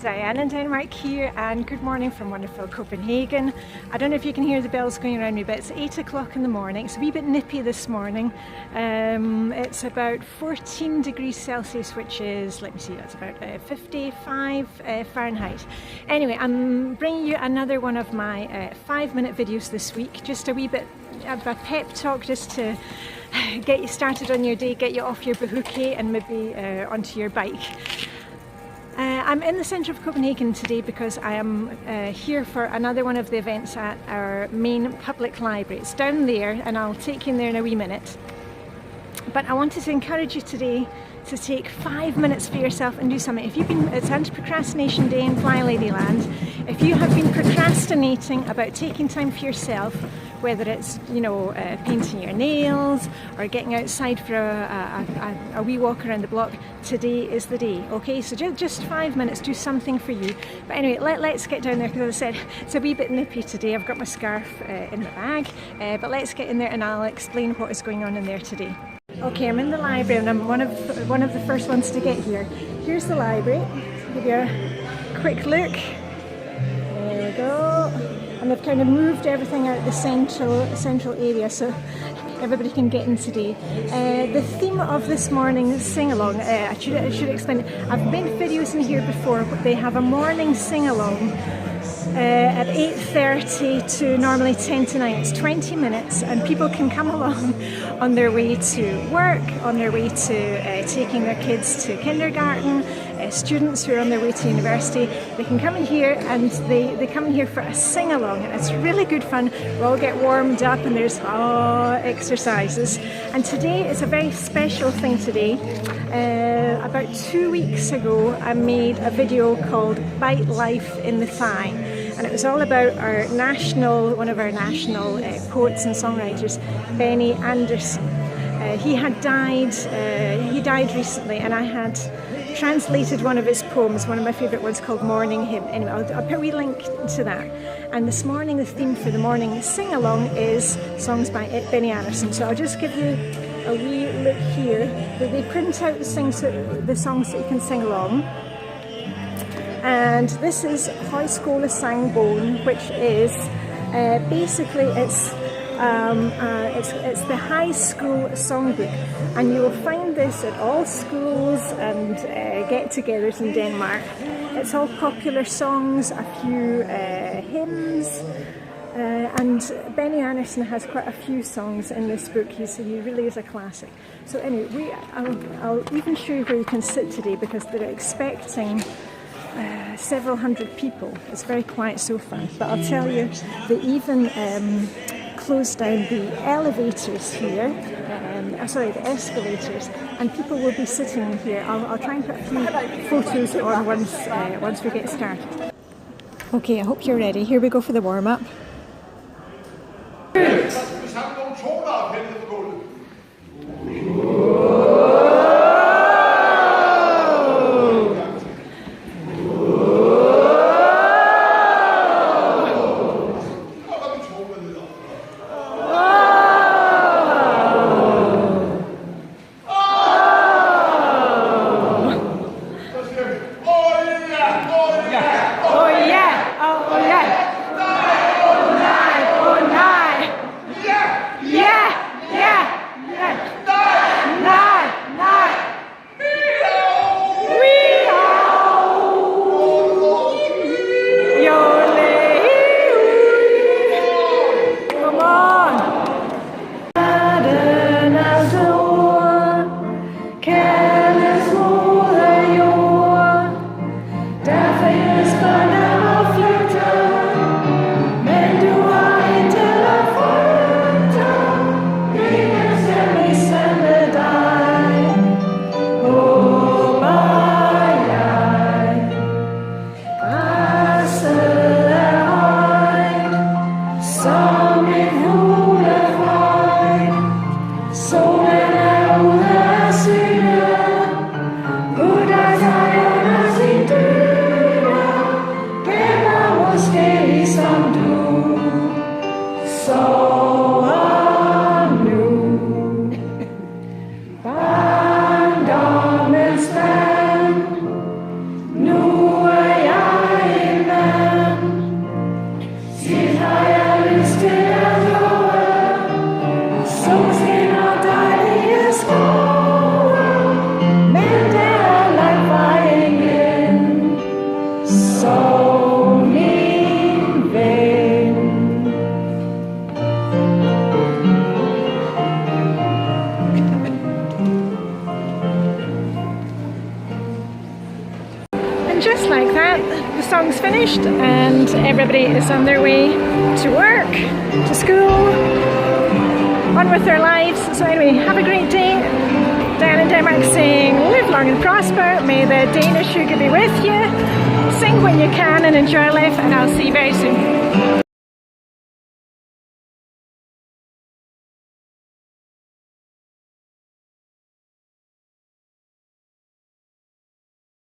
Diane and Denmark here, and good morning from wonderful Copenhagen. I don't know if you can hear the bells going around me, but it's 8 o'clock in the morning. It's a wee bit nippy this morning. It's about 14 degrees Celsius, which is, let me see, that's about 55 Fahrenheit. Anyway, I'm bringing you another one of my 5-minute videos this week. Just a wee bit of a pep talk just to get you started on your day, get you off your bahookie and maybe onto your bike. I'm in the centre of Copenhagen today because I am here for another one of the events at our main public library. It's down there and I'll take you in there in a wee minute. But I wanted to encourage you today to take 5 minutes for yourself and do something. If you've been, it's anti-procrastination day in Flylady land. If you have been procrastinating about taking time for yourself, whether it's, you know, painting your nails or getting outside for a wee walk around the block, today is the day, okay? So just 5 minutes, do something for you. But anyway, let's get down there, because as I said, it's a wee bit nippy today. I've got my scarf in my bag, but let's get in there and I'll explain what is going on in there today. Okay, I'm in the library and I'm one of the first ones to get here. Here's the library. Give you a quick look. There we go. And they've kind of moved everything out the central area so everybody can get in today. The theme of this morning's sing-along, I should explain it. I've made videos in here before, but they have a morning sing-along at 8:30 to normally 10 to 9. It's 20 minutes and people can come along on their way to work, on their way to taking their kids to kindergarten, students who are on their way to university. They can come in here and they come in here for a sing-along, and it's really good fun. We all get warmed up and there's exercises. And today is a very special thing today. About 2 weeks ago I made a video called Bite Life in the Thigh, and it was all about one of our national poets and songwriters, Benny Andersson. He died recently, and I had translated one of his poems, one of my favourite ones, called Morning Hymn. Anyway, I'll put a wee link to that. And this morning the theme for the morning sing-along is songs by Benny Andersson. So I'll just give you a wee look here. They print out the songs that you can sing along. And this is Højskole Sangbogen, which is basically it's the high school songbook, and you will find this at all schools and get-togethers in Denmark. It's all popular songs, a few hymns, and Benny Andersson has quite a few songs in this book. He really is a classic. So anyway, I'll even show you where you can sit today, because they're expecting several hundred people. It's very quiet so far, but I'll tell you, they even closed down the elevators here, the escalators, and people will be sitting in here. I'll try and put a few photos on once we get started. Okay, I hope you're ready. Here we go for the warm-up. just like that, the song's finished and everybody is on their way to work, to school, on with their lives. So anyway, have a great day. Diane in Denmark saying, live long and prosper. May the Danish sugar be with you. Sing when you can and enjoy life, and I'll see you very soon.